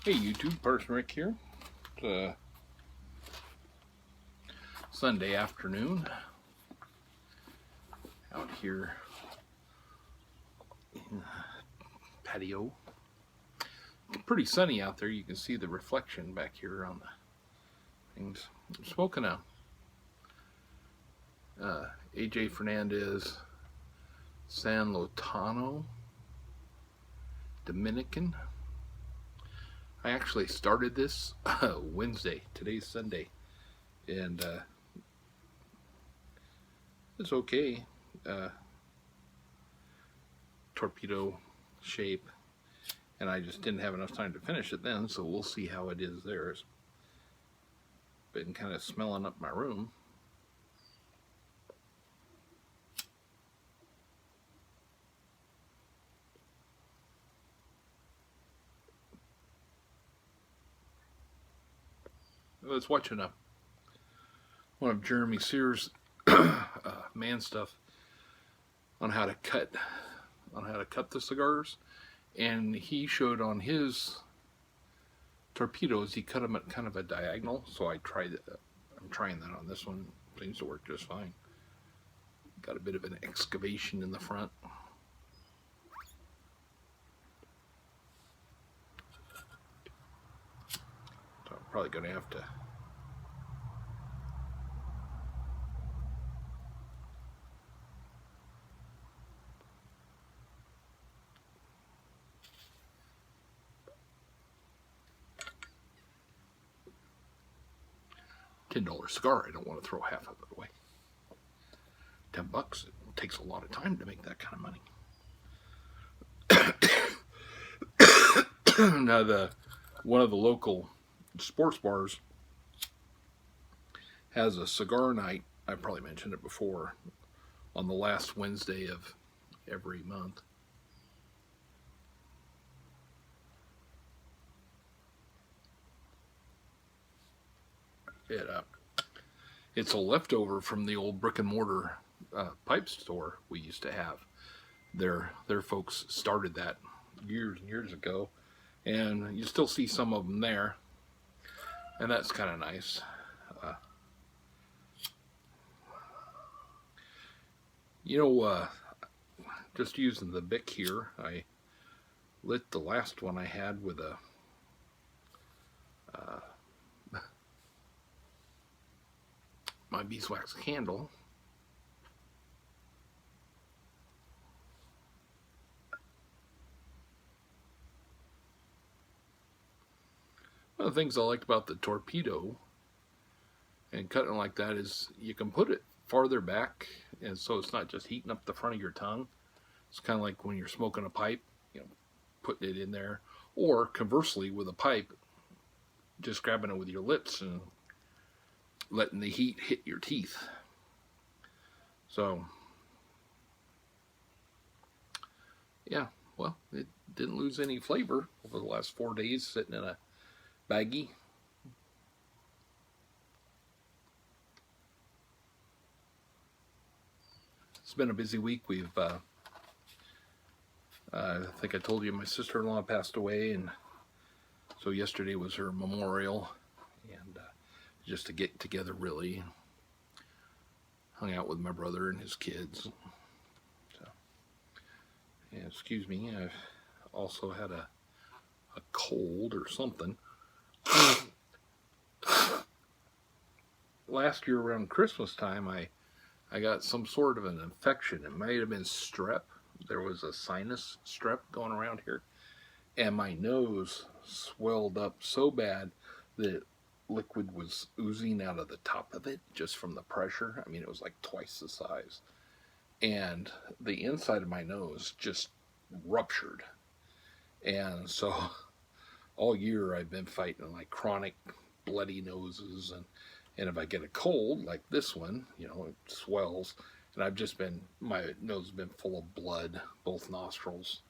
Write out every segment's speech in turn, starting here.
Hey YouTube, Person Rick here. It's a Sunday afternoon out here in the patio. It's pretty sunny out there. You can see the reflection back here on the things. I'm smoking a AJ Fernandez San Lotano Dominican. I actually started this Wednesday. Today's Sunday, and it's okay. Torpedo shape, and I just didn't have enough time to finish it then, so we'll see how it is there. It's been kind of smelling up my room. I was watching one of Jeremy Sears' man stuff on how to cut the cigars, and he showed on his torpedoes he cut them at kind of a diagonal. So I'm trying that on this one. Seems to work just fine. Got a bit of an excavation in the front. So I'm probably going to have to $10 cigar. I don't want to throw half of it away. $10. It takes a lot of time to make that kind of money. Now one of the local sports bars has a cigar night. I probably mentioned it before, on the last Wednesday of every month. It's a leftover from the old brick and mortar pipe store we used to have. Their folks started that years and years ago, and you still see some of them there, and that's kind of nice. Just using the Bic here, I lit the last one I had with a my beeswax candle. One of the things I liked about the torpedo and cutting like that is you can put it farther back, and so it's not just heating up the front of your tongue. It's kind of like when you're smoking a pipe, putting it in there, or conversely with a pipe, just grabbing it with your lips and letting the heat hit your teeth. So yeah, well, it didn't lose any flavor over the last 4 days sitting in a baggie. It's been a busy week. I think I told you my sister-in-law passed away, and so yesterday was her memorial, and just to get together, really. Hung out with my brother and his kids. So, and excuse me, I've also had a cold or something. Last year around Christmas time, I got some sort of an infection. It might have been strep. There was a sinus strep going around here, and my nose swelled up so bad that liquid was oozing out of the top of it just from the pressure. I mean, it was like twice the size, and the inside of my nose just ruptured. And so all year I've been fighting like chronic bloody noses, and if I get a cold like this one, it swells, and my nose has been full of blood, both nostrils,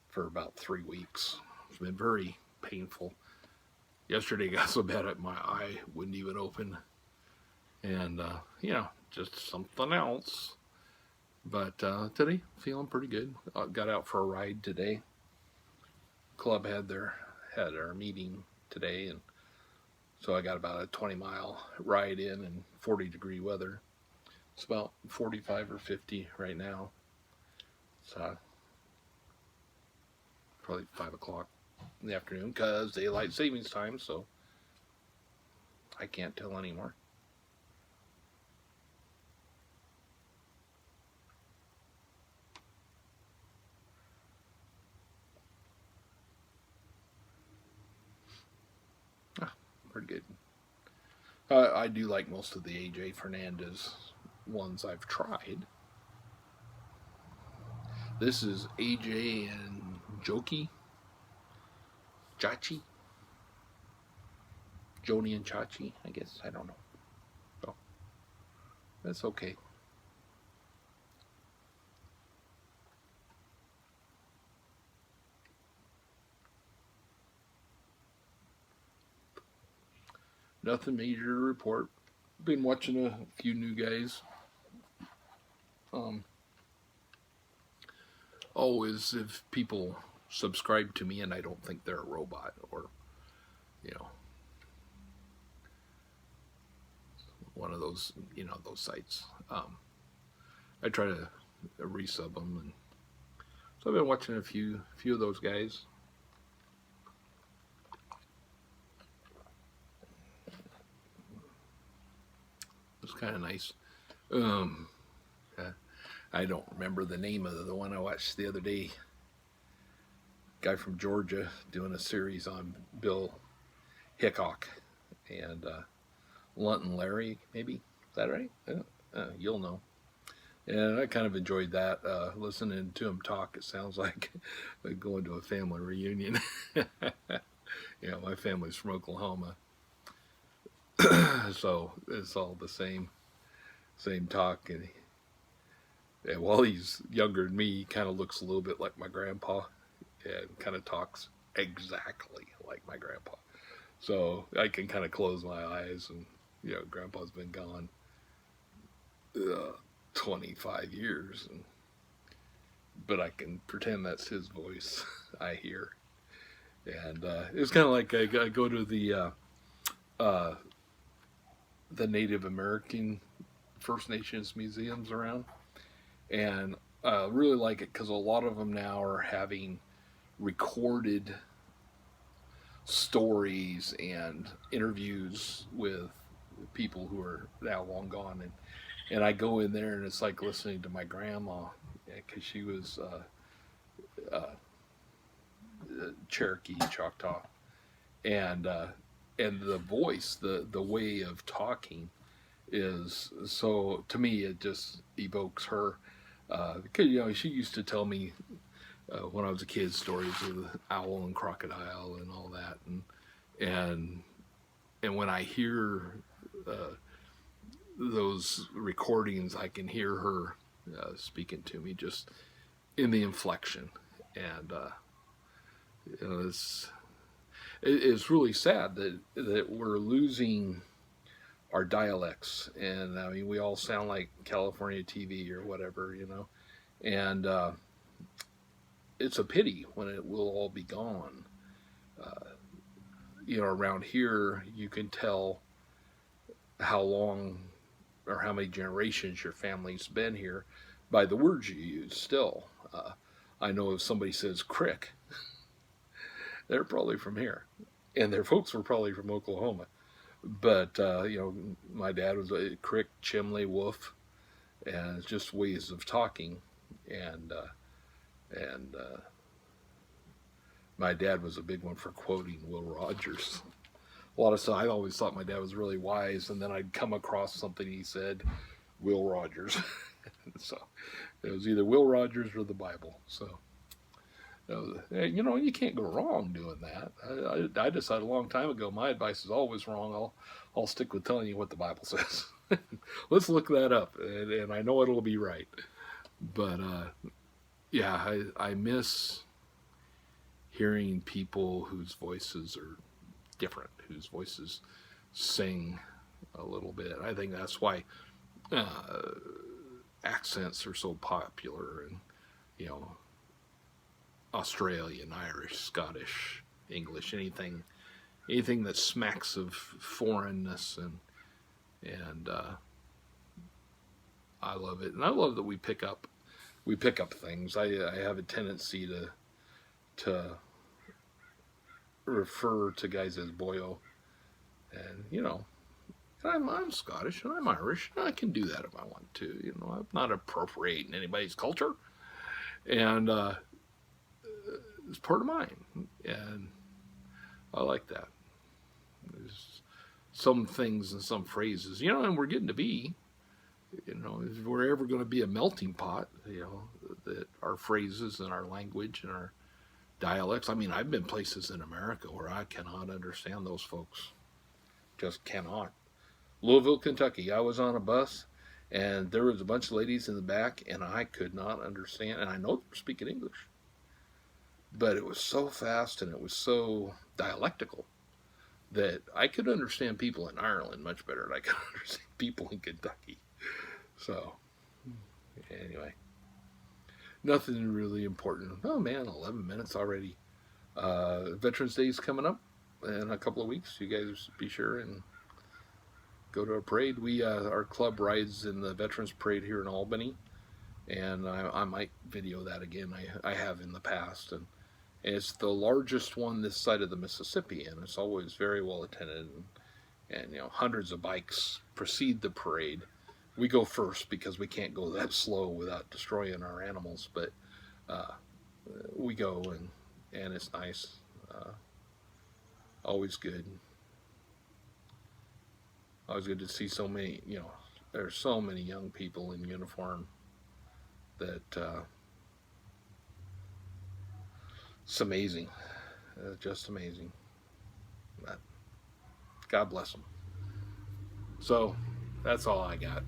for about 3 weeks. It's been very painful. Yesterday got so bad that my eye wouldn't even open, and just something else. But today, feeling pretty good. Got out for a ride today. Club had had our meeting today, and so I got about a 20-mile ride in 40-degree weather. It's about 45 or 50 right now. It's probably 5 o'clock in the afternoon because daylight savings time, so I can't tell anymore. Pretty good. I do like most of the AJ Fernandez ones I've tried. This is AJ and Chachi, Joni and Chachi, I guess. I don't know. So that's okay. Nothing major to report. Been watching a few new guys. Always, if people subscribe to me and I don't think they're a robot or, you know, one of those, those sites, I try to resub them, and so I've been watching a few of those guys. It's kind of nice. I don't remember the name of the one I watched the other day. Guy from Georgia doing a series on Bill Hickok and Lunton Larry, maybe. Is that right? You'll know. And I kind of enjoyed that, listening to him talk. It sounds like going to a family reunion. My family's from Oklahoma. So it's all the same talk. And while he's younger than me, he kind of looks a little bit like my grandpa and kind of talks exactly like my grandpa. So I can kind of close my eyes and, grandpa's been gone 25 years. But I can pretend that's his voice I hear. And it's kind of like I go to the Native American First Nations museums around, and I really like it because a lot of them now are having recorded stories and interviews with people who are now long gone, and I go in there and it's like listening to my grandma, because she was Cherokee, Choctaw, and the voice, the way of talking is, so to me it just evokes her, because she used to tell me when I was a kid stories of the owl and crocodile and all that, and when I hear those recordings, I can hear her speaking to me just in the inflection, and it's really sad that we're losing our dialects, and I mean we all sound like California TV or whatever, and it's a pity when it will all be gone. Around here you can tell how long or how many generations your family's been here by the words you use. Still, I know if somebody says crick, they're probably from here, and their folks were probably from Oklahoma. But my dad was a crick, chimley, woof, and it's just ways of talking. And my dad was a big one for quoting Will Rogers. A lot of stuff. I always thought my dad was really wise, and then I'd come across something he said, Will Rogers. So it was either Will Rogers or the Bible. So you can't go wrong doing that. I decided a long time ago my advice is always wrong. I'll stick with telling you what the Bible says. Let's look that up, and I know it'll be right. But yeah, I miss hearing people whose voices are different, whose voices sing a little bit. I think that's why accents are so popular, and Australian, Irish, Scottish, English. Anything that smacks of foreignness, and I love it, and I love that we pick up things. I have a tendency to refer to guys as boyo, and I'm Scottish and I'm Irish, and I can do that if I want to. I'm not appropriating anybody's culture, and it's part of mine, and I like that. There's some things and some phrases, and we're getting to be, if we're ever going to be a melting pot, that our phrases and our language and our dialects. I mean, I've been places in America where I cannot understand those folks. Just cannot. Louisville, Kentucky. I was on a bus, and there was a bunch of ladies in the back, and I could not understand. And I know they were speaking English, but it was so fast and it was so dialectical that I could understand people in Ireland much better than I could understand people in Kentucky. So, anyway, nothing really important. Oh man, 11 minutes already. Veterans Day is coming up in a couple of weeks. You guys be sure and go to a parade. Our club rides in the Veterans Parade here in Albany, and I might video that again. I have in the past, and it's the largest one this side of the Mississippi, and it's always very well attended, and hundreds of bikes precede the parade. We go first because we can't go that slow without destroying our animals, but we go, and it's nice. Always good. Always good to see so many, there's so many young people in uniform that it's amazing. Just amazing. But God bless them. So that's all I got.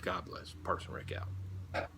God bless. Parson Rick out.